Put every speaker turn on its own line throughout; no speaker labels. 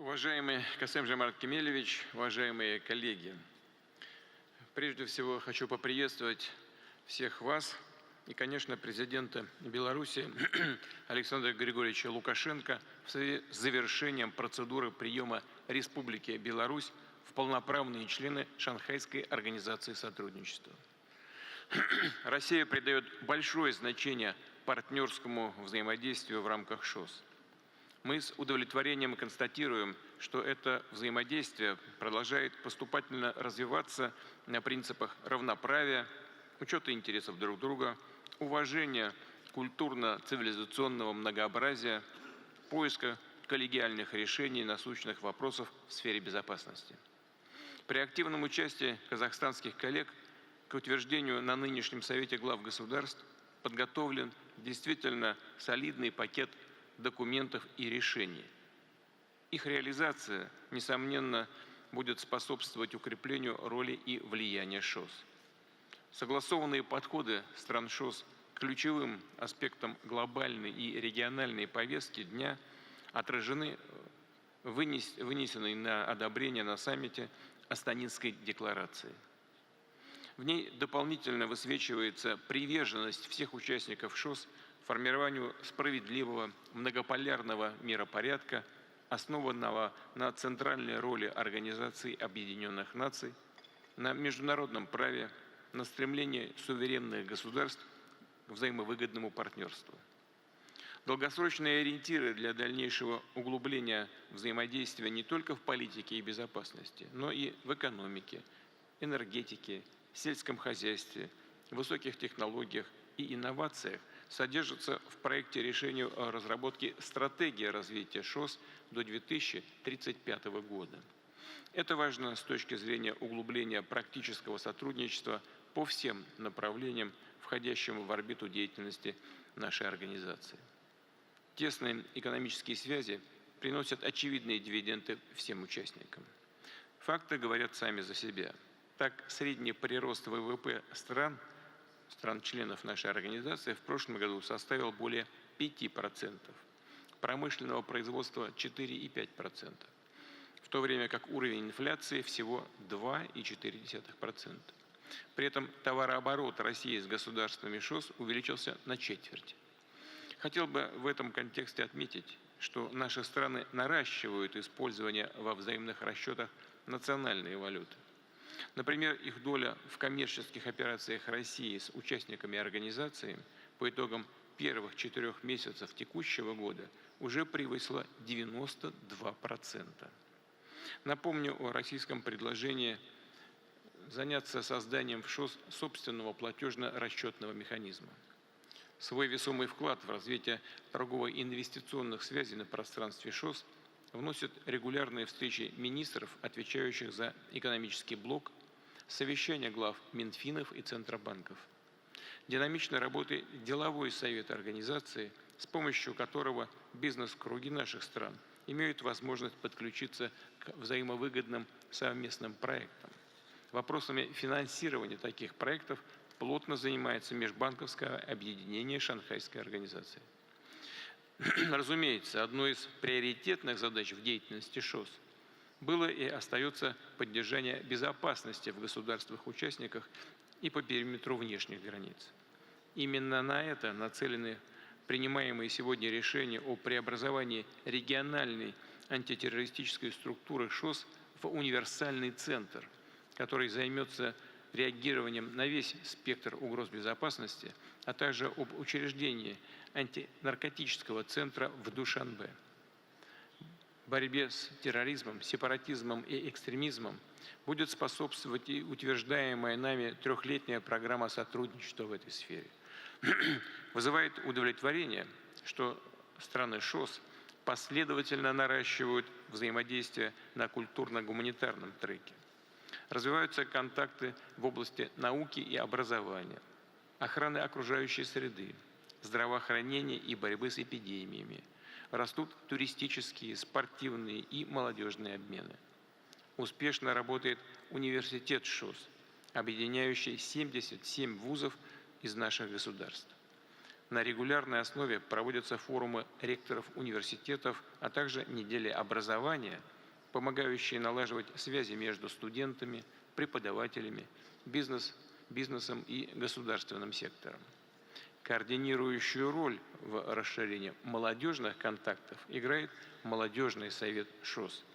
Уважаемый Касым-Жомарт Кемелевич, уважаемые коллеги, прежде всего хочу поприветствовать всех вас и, конечно, президента Беларуси Александра Григорьевича Лукашенко в связи с завершением процедуры приема Республики Беларусь в полноправные члены Шанхайской организации сотрудничества. Россия придает большое значение партнерскому взаимодействию в рамках ШОС. Мы с удовлетворением констатируем, что это взаимодействие продолжает поступательно развиваться на принципах равноправия, учета интересов друг друга, уважения культурно-цивилизационного многообразия, поиска коллегиальных решений насущных вопросов в сфере безопасности. При активном участии казахстанских коллег к утверждению на нынешнем Совете глав государств подготовлен действительно солидный пакет документов и решений. Их реализация, несомненно, будет способствовать укреплению роли и влияния ШОС. Согласованные подходы стран ШОС к ключевым аспектам глобальной и региональной повестки дня отражены вынесенной на одобрение на саммите Астанинской декларации. В ней дополнительно высвечивается приверженность всех участников ШОС формированию справедливого многополярного миропорядка, основанного на центральной роли Организации Объединенных Наций, на международном праве, на стремлении суверенных государств к взаимовыгодному партнерству. Долгосрочные ориентиры для дальнейшего углубления взаимодействия не только в политике и безопасности, но и в экономике, энергетике, сельском хозяйстве, высоких технологиях и инновациях содержится в проекте решения о разработке стратегии развития ШОС до 2035 года. Это важно с точки зрения углубления практического сотрудничества по всем направлениям, входящим в орбиту деятельности нашей организации. Тесные экономические связи приносят очевидные дивиденды всем участникам. Факты говорят сами за себя. Так, средний прирост ВВП стран-членов нашей организации в прошлом году составил более 5%, промышленного производства 4,5%, в то время как уровень инфляции всего 2,4%. При этом товарооборот России с государствами ШОС увеличился на четверть. Хотел бы в этом контексте отметить, что наши страны наращивают использование во взаимных расчетах национальной валюты. Например, их доля в коммерческих операциях России с участниками организации по итогам первых 4 месяцев текущего года уже превысила 92%. Напомню о российском предложении заняться созданием в ШОС собственного платежно-расчетного механизма. Свой весомый вклад в развитие торгово-инвестиционных связей на пространстве ШОС вносят регулярные встречи министров, отвечающих за экономический блок, совещания глав Минфинов и Центробанков. Динамично работает деловой совет организации, с помощью которого бизнес-круги наших стран имеют возможность подключиться к взаимовыгодным совместным проектам. Вопросами финансирования таких проектов плотно занимается Межбанковское объединение Шанхайской организации. Разумеется, одной из приоритетных задач в деятельности ШОС было и остается поддержание безопасности в государствах-участниках и по периметру внешних границ. Именно на это нацелены принимаемые сегодня решения о преобразовании региональной антитеррористической структуры ШОС в универсальный центр, который займется реагированием на весь спектр угроз безопасности, а также об учреждении антинаркотического центра в Душанбе. Борьбе с терроризмом, сепаратизмом и экстремизмом будет способствовать и утверждаемая нами 3-летняя программа сотрудничества в этой сфере. Вызывает удовлетворение, что страны ШОС последовательно наращивают взаимодействие на культурно-гуманитарном треке. Развиваются контакты в области науки и образования, охраны окружающей среды, здравоохранения и борьбы с эпидемиями. Растут туристические, спортивные и молодежные обмены. Успешно работает университет ШОС, объединяющий 77 вузов из наших государств. На регулярной основе проводятся форумы ректоров университетов, а также недели образования, помогающие налаживать связи между студентами, преподавателями, бизнесом и государственным сектором. Координирующую роль в расширении молодежных контактов играет Молодежный совет ШОС,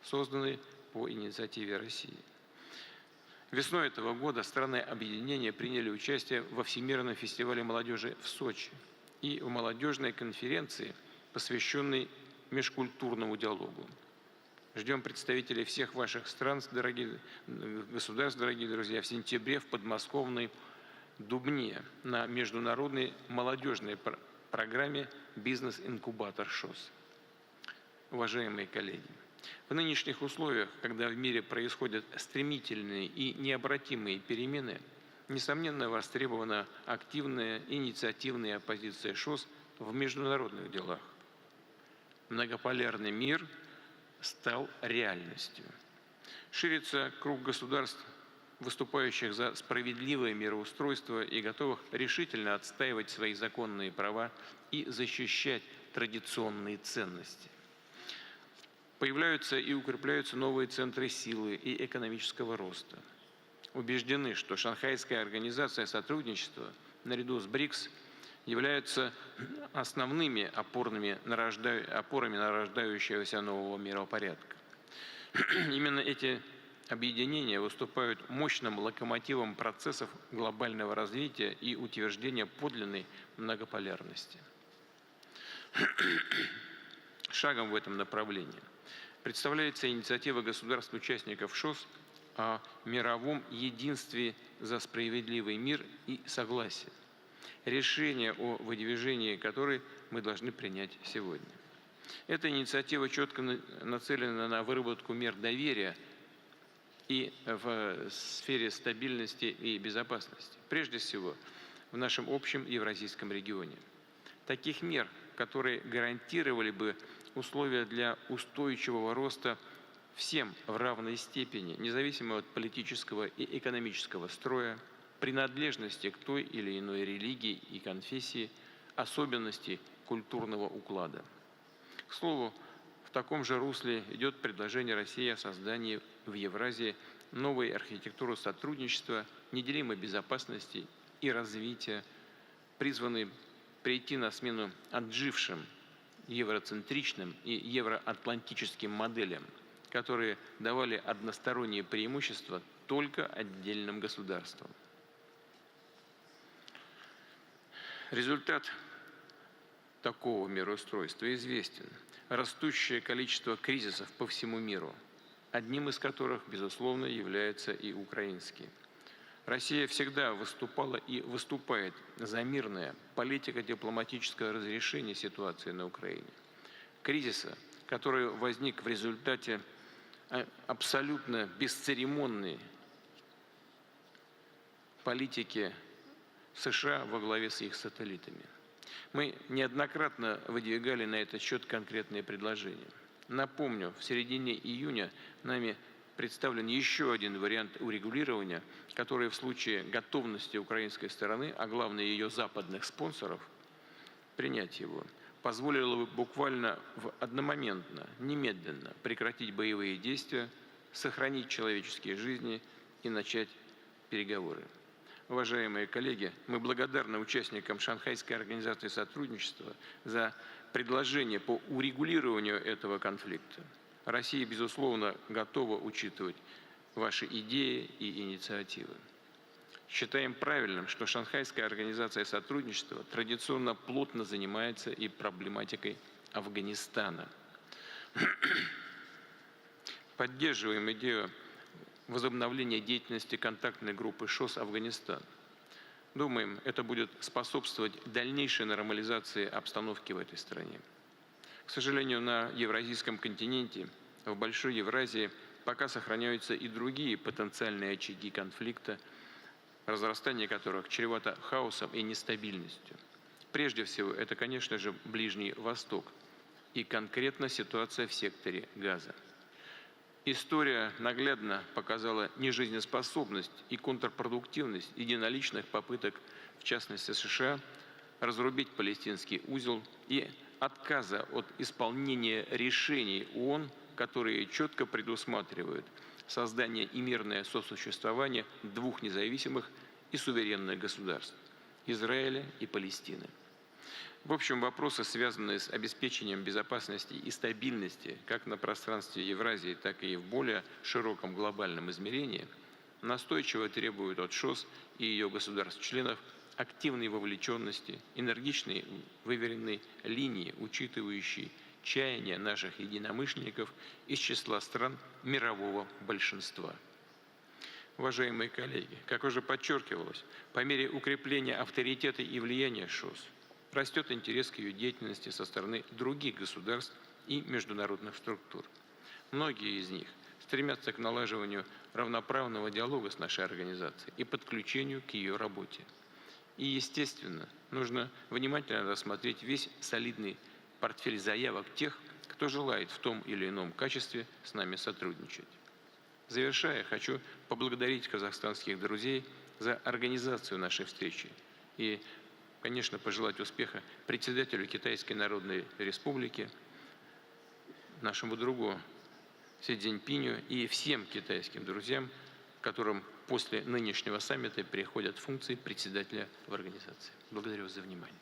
созданный по инициативе России. Весной этого года страны объединения приняли участие во Всемирном фестивале молодежи в Сочи и в молодежной конференции, посвященной межкультурному диалогу. Ждем представителей всех ваших стран, дорогие государств, дорогие друзья, в сентябре в подмосковной Дубне на международной молодежной программе «Бизнес-инкубатор ШОС». Уважаемые коллеги, в нынешних условиях, когда в мире происходят стремительные и необратимые перемены, несомненно востребована активная инициативная позиция ШОС в международных делах. Многополярный мир стал реальностью. Ширится круг государств, выступающих за справедливое мироустройство и готовых решительно отстаивать свои законные права и защищать традиционные ценности. Появляются и укрепляются новые центры силы и экономического роста. Убеждены, что Шанхайская организация сотрудничества наряду с БРИКС являются основными опорами на рождающегося нового миропорядка. Именно эти объединения выступают мощным локомотивом процессов глобального развития и утверждения подлинной многополярности. Шагом в этом направлении представляется инициатива государств-участников ШОС о мировом единстве за справедливый мир и согласие, решение о выдвижении которой мы должны принять сегодня. Эта инициатива четко нацелена на выработку мер доверия и в сфере стабильности и безопасности, прежде всего в нашем общем евразийском регионе. Таких мер, которые гарантировали бы условия для устойчивого роста всем в равной степени, независимо от политического и экономического строя, принадлежности к той или иной религии и конфессии, особенностей культурного уклада. К слову, в таком же русле идет предложение России о создании в Евразии новой архитектуры сотрудничества, неделимой безопасности и развития, призванной прийти на смену отжившим евроцентричным и евроатлантическим моделям, которые давали односторонние преимущества только отдельным государствам. Результат такого мироустройства известен. Растущее количество кризисов по всему миру, одним из которых, безусловно, является и украинский. Россия всегда выступала и выступает за мирное политико-дипломатическое разрешение ситуации на Украине. Кризиса, который возник в результате абсолютно бесцеремонной политики США во главе с их сателлитами. Мы неоднократно выдвигали на этот счет конкретные предложения. Напомню, в середине июня нами представлен еще один вариант урегулирования, который в случае готовности украинской стороны, а главное ее западных спонсоров, принять его, позволило бы буквально одномоментно, немедленно прекратить боевые действия, сохранить человеческие жизни и начать переговоры. Уважаемые коллеги, мы благодарны участникам Шанхайской организации сотрудничества за предложение по урегулированию этого конфликта. Россия, безусловно, готова учитывать ваши идеи и инициативы. Считаем правильным, что Шанхайская организация сотрудничества традиционно плотно занимается и проблематикой Афганистана. Поддерживаем идею возобновления деятельности контактной группы ШОС «Афганистан». Думаем, это будет способствовать дальнейшей нормализации обстановки в этой стране. К сожалению, на евразийском континенте, в Большой Евразии, пока сохраняются и другие потенциальные очаги конфликта, разрастание которых чревато хаосом и нестабильностью. Прежде всего, это, конечно же, Ближний Восток и конкретно ситуация в секторе Газа. История наглядно показала нежизнеспособность и контрпродуктивность единоличных попыток, в частности США, разрубить палестинский узел и отказа от исполнения решений ООН, которые четко предусматривают создание и мирное сосуществование двух независимых и суверенных государств – Израиля и Палестины. В общем, вопросы, связанные с обеспечением безопасности и стабильности как на пространстве Евразии, так и в более широком глобальном измерении, настойчиво требуют от ШОС и ее государств-членов активной вовлеченности, энергичной выверенной линии, учитывающей чаяния наших единомышленников из числа стран мирового большинства. Уважаемые коллеги, как уже подчеркивалось, по мере укрепления авторитета и влияния ШОС растет интерес к ее деятельности со стороны других государств и международных структур. Многие из них стремятся к налаживанию равноправного диалога с нашей организацией и подключению к ее работе. И, естественно, нужно внимательно рассмотреть весь солидный портфель заявок тех, кто желает в том или ином качестве с нами сотрудничать. Завершая, хочу поблагодарить казахстанских друзей за организацию нашей встречи и, конечно, пожелать успеха председателю Китайской Народной Республики, нашему другу Си Цзиньпиню и всем китайским друзьям, которым после нынешнего саммита переходят функции председателя в организации. Благодарю вас за внимание.